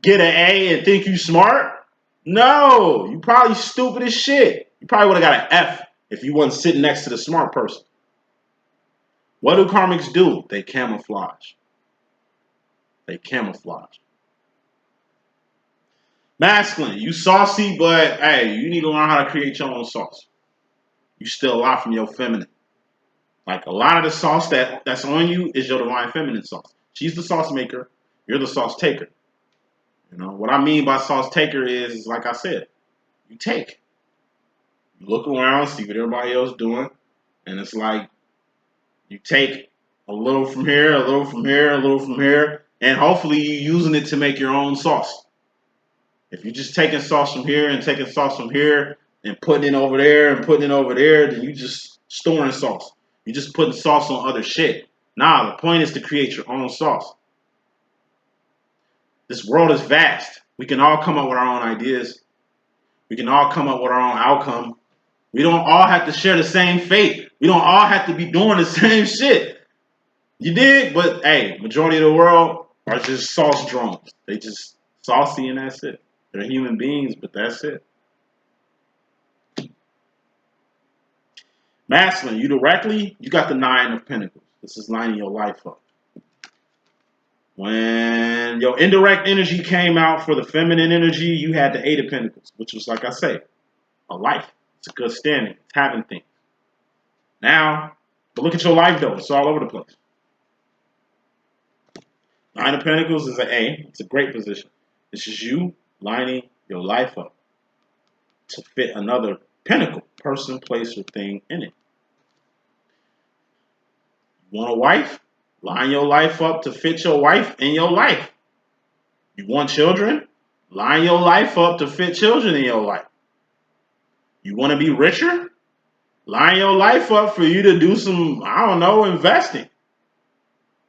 Get an A and think you smart. No, you probably stupid as shit. You probably would have got an F if you wasn't sitting next to the smart person. What do karmics do? They camouflage. They camouflage. Masculine, you saucy, but hey, you need to learn how to create your own sauce. You steal a lot from your feminine. Like, a lot of the sauce that's on you is your divine feminine sauce. She's the sauce maker. You're the sauce taker. You know what I mean by sauce taker is, like I said, you take. You look around, see what everybody else doing, and it's like you take a little from here, a little from here, a little from here, and hopefully you're using it to make your own sauce. If you're just taking sauce from here and taking sauce from here and putting it over there and putting it over there, then you just storing sauce. You're just putting sauce on other shit. Nah, the point is to create your own sauce. This world is vast. We can all come up with our own ideas. We can all come up with our own outcome. We don't all have to share the same fate. We don't all have to be doing the same shit. You dig? But hey, majority of the world are just sauce drones. They just saucy and that's it. They're human beings, but that's it. Masculine, you directly, you got the 9 of Pentacles. This is lining your life up. When your indirect energy came out for the feminine energy, you had the 8 of Pentacles, which was, like I say, a life. It's a good standing. It's having things. Now, but look at your life, though. It's all over the place. 9 of Pentacles is an A. It's a great position. This is you lining your life up to fit another pentacle, person, place, or thing in it. You want a wife? Line your life up to fit your wife in your life. You want children? Line your life up to fit children in your life. You want to be richer? Line your life up for you to do some, I don't know, investing.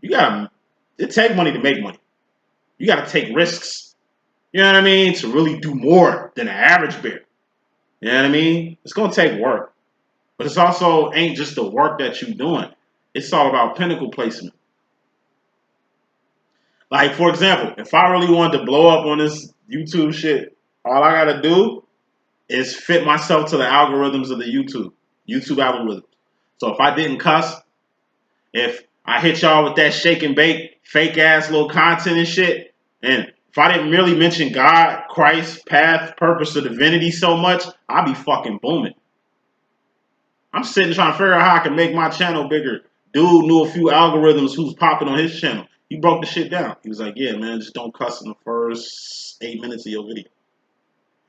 It takes money to make money. You got to take risks. You know what I mean? To really do more than an average bear. You know what I mean? It's going to take work. But it's also ain't just the work that you're doing. It's all about pinnacle placement. Like, for example, if I really wanted to blow up on this YouTube shit, all I got to do is fit myself to the algorithms of the YouTube algorithms. So if I didn't cuss, if I hit y'all with that shake and bake, fake ass little content and shit, and if I didn't merely mention God, Christ, path, purpose, or divinity so much, I'd be fucking booming. I'm sitting trying to figure out how I can make my channel bigger. Dude knew a few algorithms who's popping on his channel. He broke the shit down. He was like, yeah, man, just don't cuss in the first 8 minutes of your video.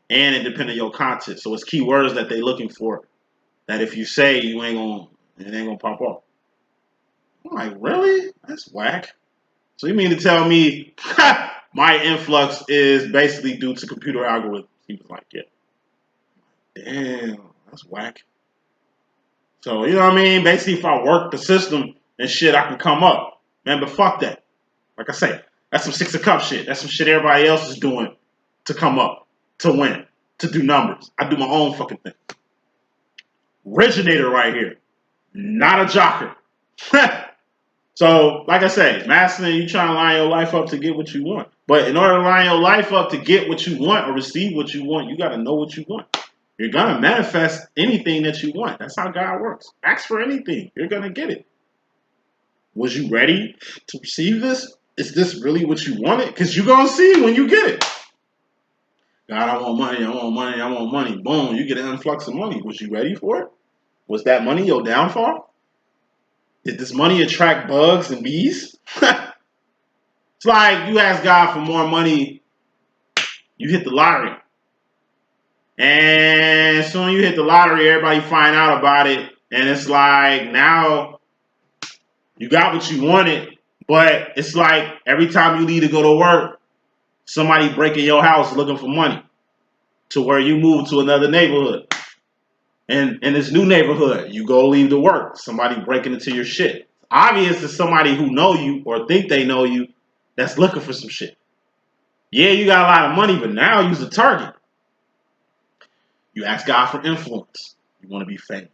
And it depends on your content. So it's keywords that they're looking for that if you say, it ain't gonna pop up. I'm like, really? That's whack. So you mean to tell me my influx is basically due to computer algorithms? He was like, yeah. Damn, that's whack. So, you know what I mean? Basically, if I work the system and shit, I can come up. Man, but fuck that. Like I say, that's some 6 of Cups shit. That's some shit everybody else is doing to come up, to win. to do numbers. I do my own fucking thing. Originator right here. Not a jocker. So, like I say, masculine, you trying to line your life up to get what you want. But in order to line your life up to get what you want or receive what you want, you got to know what you want. You're going to manifest anything that you want. That's how God works. Ask for anything. You're going to get it. Was you ready to receive this? Is this really what you wanted? Because you're going to see when you get it. God, I want money, I want money, I want money. Boom, you get an influx of money. Was you ready for it? Was that money your downfall? Did this money attract bugs and bees? It's like you ask God for more money, you hit the lottery. And as soon as you hit the lottery, everybody find out about it. And it's like now you got what you wanted, but it's like every time you leave to go to work, somebody breaking your house looking for money to where you move to another neighborhood. And in this new neighborhood, you go leave to work, somebody breaking into your shit. Obvious it's somebody who know you or think they know you that's looking for some shit. Yeah, you got a lot of money, but now you's a target. You ask God for influence. You want to be famous.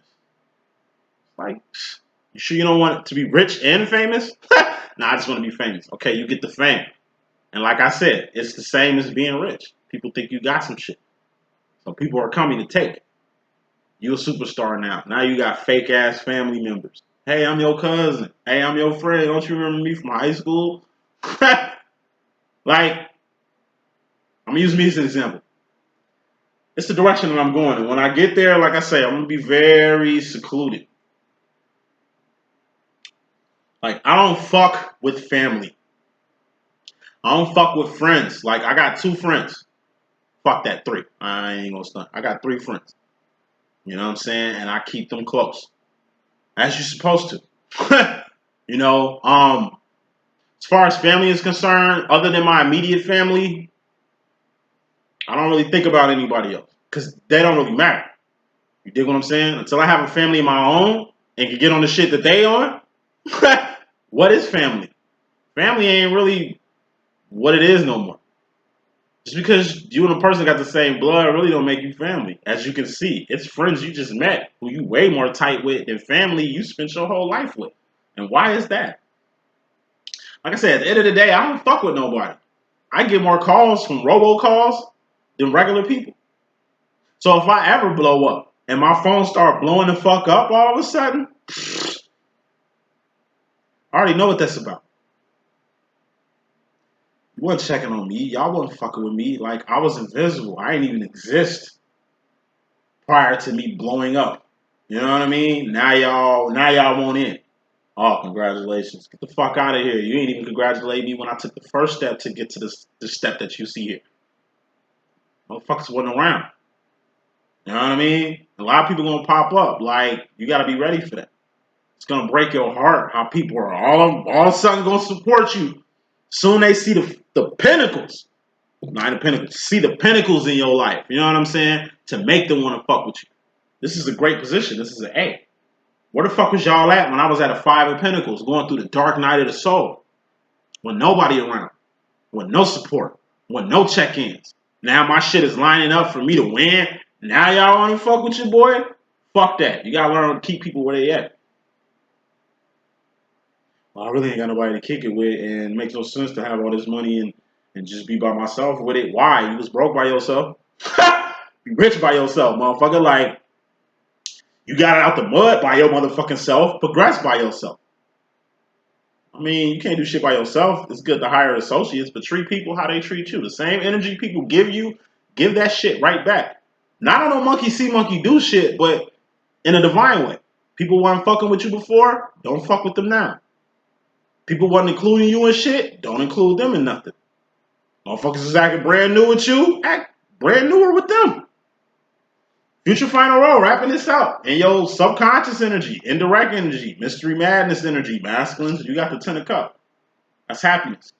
Like, you sure you don't want to be rich and famous? Nah, I just want to be famous. Okay, you get the fame. And like I said, it's the same as being rich. People think you got some shit. So people are coming to take it. You a superstar now. Now you got fake ass family members. Hey, I'm your cousin. Hey, I'm your friend. Don't you remember me from high school? Like, I'm gonna use me as an example. It's the direction that I'm going. And when I get there, like I say, I'm gonna be very secluded. Like, I don't fuck with family. I don't fuck with friends. Like, I got 2 friends. Fuck that 3. I ain't gonna stunt. I got 3 friends. You know what I'm saying? And I keep them close. As you're supposed to. You know, as far as family is concerned, other than my immediate family, I don't really think about anybody else. Because they don't really matter. You dig what I'm saying? Until I have a family of my own and can get on the shit that they on. What is family? Family ain't really what it is no more. Just because you and a person got the same blood really don't make you family. As you can see, it's friends you just met who you way more tight with than family you spent your whole life with. And why is that? Like I said, at the end of the day, I don't fuck with nobody. I get more calls from robocalls than regular people. So if I ever blow up and my phone start blowing the fuck up all of a sudden, I already know what that's about. You wasn't checking on me. Y'all wasn't fucking with me. Like, I was invisible. I didn't even exist prior to me blowing up. You know what I mean? Now y'all want in. Oh, congratulations. Get the fuck out of here. You ain't even congratulate me when I took the first step to get to the step that you see here. Motherfuckers wasn't around. You know what I mean? A lot of people gonna pop up. Like, you gotta be ready for that. It's gonna break your heart how people are all of a sudden gonna support you. Soon they see the pinnacles. Not the pinnacles. See the pinnacles in your life. You know what I'm saying? To make them want to fuck with you. This is a great position. This is an A. Where the fuck was y'all at when I was at a 5 of Pentacles going through the dark night of the soul? When nobody around. With no support. With no check-ins. Now my shit is lining up for me to win. Now y'all want to fuck with your boy? Fuck that. You gotta learn to keep people where they at. Well, I really ain't got nobody to kick it with, and it makes no sense to have all this money and just be by myself with it. Why? You was broke by yourself. Be rich by yourself, motherfucker. Like, you got it out the mud by your motherfucking self. Progress by yourself. I mean, you can't do shit by yourself. It's good to hire associates, but treat people how they treat you. The same energy people give you, give that shit right back. Not on no monkey see, monkey do shit, but in a divine way. People weren't fucking with you before, don't fuck with them now. People wasn't including you in shit, don't include them in nothing. Motherfuckers is acting brand new with you, act brand newer with them. Future final row, wrapping this out. And your subconscious energy, indirect energy, mystery madness energy, masculines, you got the 10 of cups. That's happiness.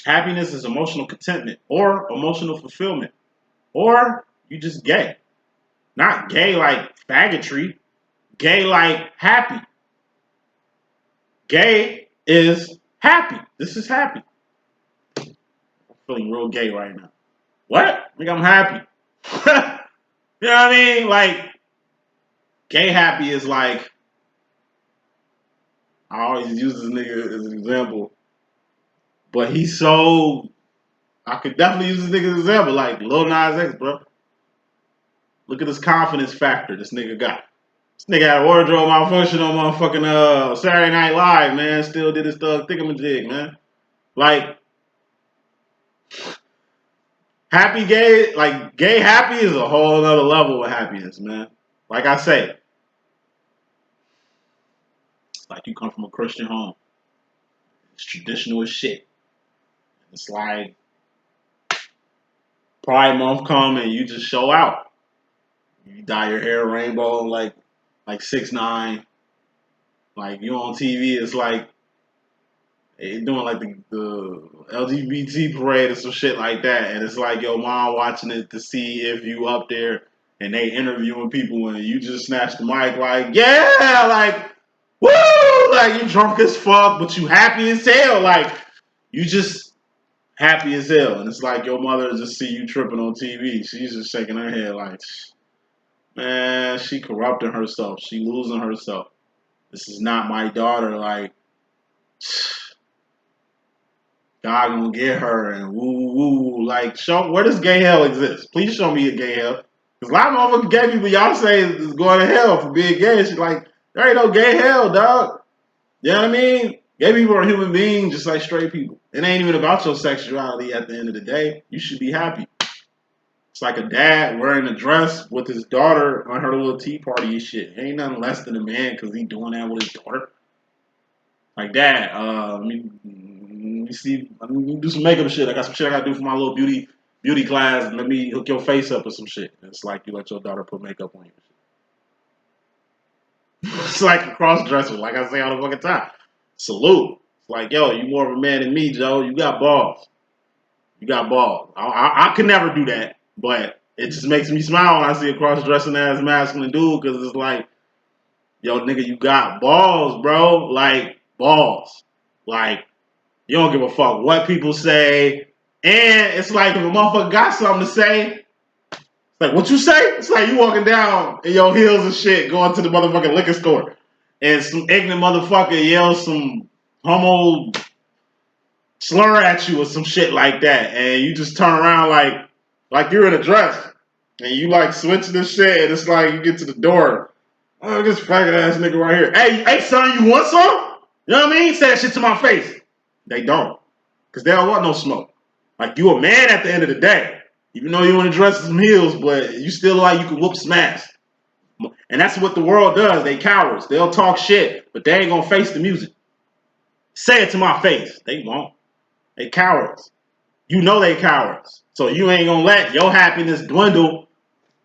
Happiness is emotional contentment or emotional fulfillment. Or you just gay. Not gay like faggotry. Gay like happy. Gay is happy. This is happy. I'm feeling real gay right now. What? I think I'm happy. You know what I mean? Like, gay happy is like, I always use this nigga as an example, but he's so, I could definitely use this nigga as an example, like Lil Nas X, bro. Look at this confidence factor this nigga got. This nigga had a wardrobe malfunction on motherfucking Saturday Night Live, man. Still did his thug thingamajig, man. Like, happy gay, like gay happy is a whole other level of happiness, man. Like I say, it's like you come from a Christian home. It's traditional as shit. It's like Pride Month come and you just show out. You dye your hair rainbow like 6ix9ine. Like you on TV, it's like they doing like the LGBT parade or some shit like that, and it's like your mom watching it to see if you up there, and they interviewing people, and you just snatch the mic like, yeah, like, woo, like you drunk as fuck, but you happy as hell, like you just happy as hell, and it's like your mother just see you tripping on TV, she's just shaking her head like, man, she corrupting herself, she losing herself. This is not my daughter, like. God gonna get her and woo woo. Like, show where does gay hell exist? Please show me a gay hell. Because a lot of motherfucking gay people y'all say is going to hell for being gay. She's like, there ain't no gay hell, dog. You know what I mean? Gay people are human beings just like straight people. It ain't even about your sexuality at the end of the day. You should be happy. It's like a dad wearing a dress with his daughter on her little tea party and shit. Ain't nothing less than a man because he doing that with his daughter. Like, Dad, let me see, let me do some makeup shit. I got some shit I gotta do for my little beauty class. Let me hook your face up with some shit. It's like you let your daughter put makeup on you. It's like a cross dresser, like I say all the fucking time. Salute. It's like, yo, you more of a man than me, Joe. You got balls. You got balls. I could never do that, but it just makes me smile when I see a cross dressing ass masculine dude because it's like, yo, nigga, you got balls, bro. Like, balls. Like, you don't give a fuck what people say. And it's like if a motherfucker got something to say, it's like, what you say? It's like you walking down in your heels and shit, going to the motherfucking liquor store. And some ignorant motherfucker yells some homo slur at you or some shit like that. And you just turn around like you're in a dress. And you like switch this shit and it's like you get to the door. Oh, this faggot ass nigga right here. Hey, son, you want some? You know what I mean? Say that shit to my face. They don't. Because they don't want no smoke. Like, you a man at the end of the day. Even though you want to dress in some heels, but you still like you can whoop some ass. And that's what the world does. They cowards. They'll talk shit, but they ain't going to face the music. Say it to my face. They won't. They cowards. You know they cowards. So you ain't going to let your happiness dwindle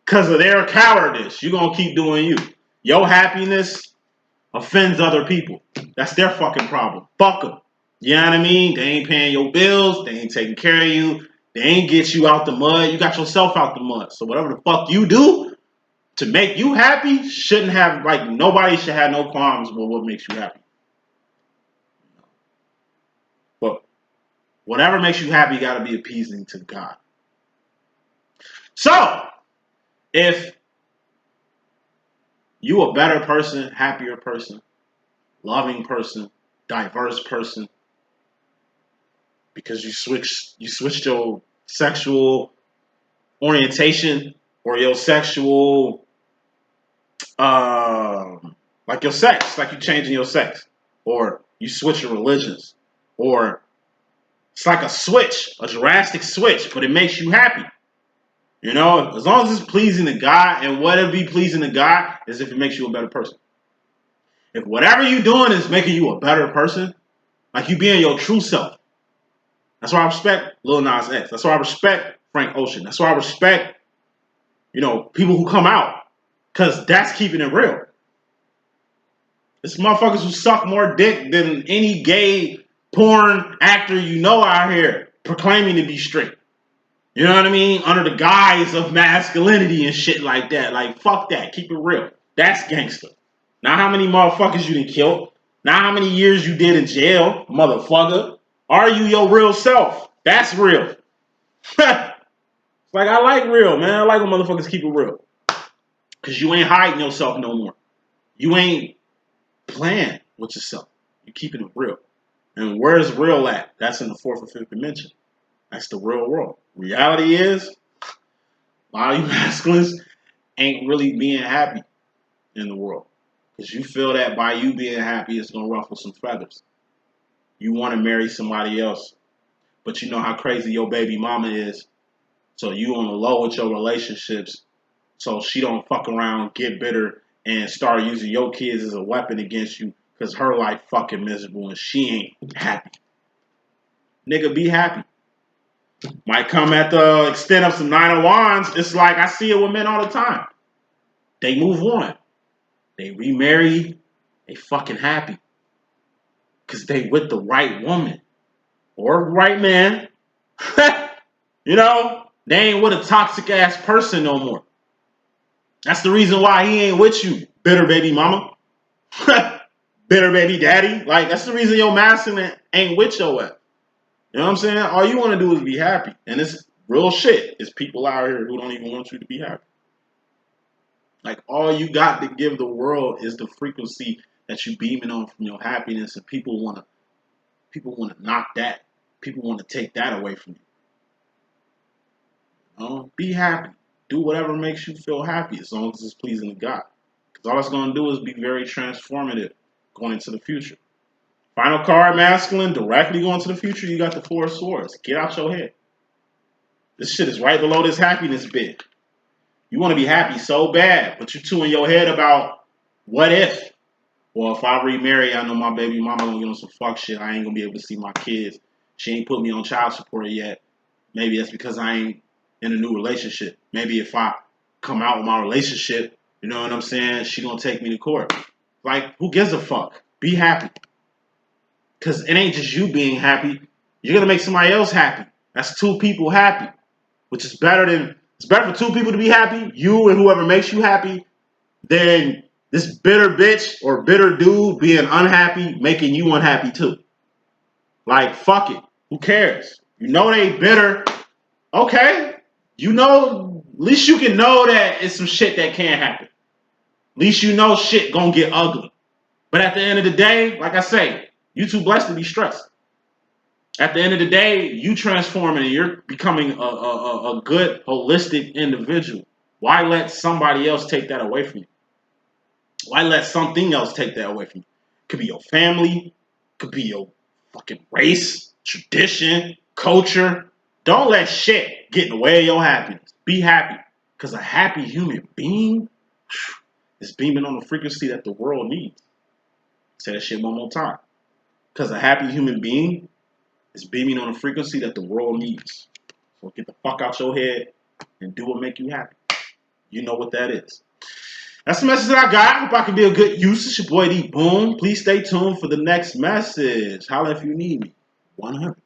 because of their cowardice. You're going to keep doing you. Your happiness offends other people. That's their fucking problem. Fuck them. You know what I mean? They ain't paying your bills. They ain't taking care of you. They ain't get you out the mud. You got yourself out the mud. So whatever the fuck you do to make you happy shouldn't have, like, nobody should have no qualms with what makes you happy. But whatever makes you happy got to be appeasing to God. So if you a better person, happier person, loving person, diverse person, because you switched your sexual orientation or your sexual like your sex, like you changing your sex, or you switch your religions, or it's like a switch, a drastic switch, but it makes you happy. You know, as long as it's pleasing to God, and what it be pleasing to God is if it makes you a better person. If whatever you're doing is making you a better person, like you being your true self, that's why I respect Lil Nas X. That's why I respect Frank Ocean. That's why I respect, people who come out. Because that's keeping it real. It's motherfuckers who suck more dick than any gay porn actor you know out here proclaiming to be straight. You know what I mean? Under the guise of masculinity and shit like that. Like, fuck that. Keep it real. That's gangster. Now how many motherfuckers you done killed? Now how many years you did in jail, motherfucker? Are you your real self? That's real. Like, I like real, man. I like when motherfuckers keep it real. Because you ain't hiding yourself no more. You ain't playing with yourself. You keeping it real. And where's real at? That's in the fourth or fifth dimension. That's the real world. Reality is, a lot of you masculines ain't really being happy in the world. Because you feel that by you being happy, it's going to ruffle some feathers. You want to marry somebody else. But you know how crazy your baby mama is. So you on the low with your relationships. So she don't fuck around, get bitter, and start using your kids as a weapon against you. Because her life fucking miserable and she ain't happy. Nigga, be happy. Might come at the extent of some nine of wands. It's like I see it with men all the time. They move on. They remarry. They fucking happy. Because they with the right woman. Or right man. You know, they ain't with a toxic ass person no more. That's the reason why he ain't with you, bitter baby mama. Bitter baby daddy. Like, that's the reason your masculine ain't with your ass. You know what I'm saying? All you want to do is be happy. And it's real shit. It's people out here who don't even want you to be happy. Like, all you got to give the world is the frequency that you beaming on from your happiness, and people want to knock that. People want to take that away from you. Be happy. Do whatever makes you feel happy as long as it's pleasing to God. Because all it's going to do is be very transformative going into the future. Final card, masculine, directly going to the future, you got the Four of Swords. Get out your head. This shit is right below this happiness bit. You want to be happy so bad, but you're too in your head about what if. Well, if I remarry, I know my baby mama gonna get on some fuck shit. I ain't gonna be able to see my kids. She ain't put me on child support yet. Maybe that's because I ain't in a new relationship. Maybe if I come out with my relationship, you know what I'm saying, she gonna take me to court. Like, who gives a fuck? Be happy. Because it ain't just you being happy. You're going to make somebody else happy. That's two people happy. Which is better than... It's better for two people to be happy, you and whoever makes you happy, than this bitter bitch or bitter dude being unhappy, making you unhappy too. Like, fuck it. Who cares? You know they bitter. Okay. You know... At least you can know that it's some shit that can't happen. At least you know shit gonna get ugly. But at the end of the day, like I say, you too blessed to be stressed. At the end of the day, you transforming and you're becoming a good, holistic individual. Why let somebody else take that away from you? Why let something else take that away from you? Could be your family, could be your fucking race, tradition, culture. Don't let shit get in the way of your happiness. Be happy. Because a happy human being is beaming on the frequency that the world needs. Say that shit one more time. Because a happy human being is beaming on a frequency that the world needs. So get the fuck out your head and do what make you happy. You know what that is. That's the message that I got. Hope I can be a good use. It's your boy D.Boom. Please stay tuned for the next message. Holla if you need me. 100.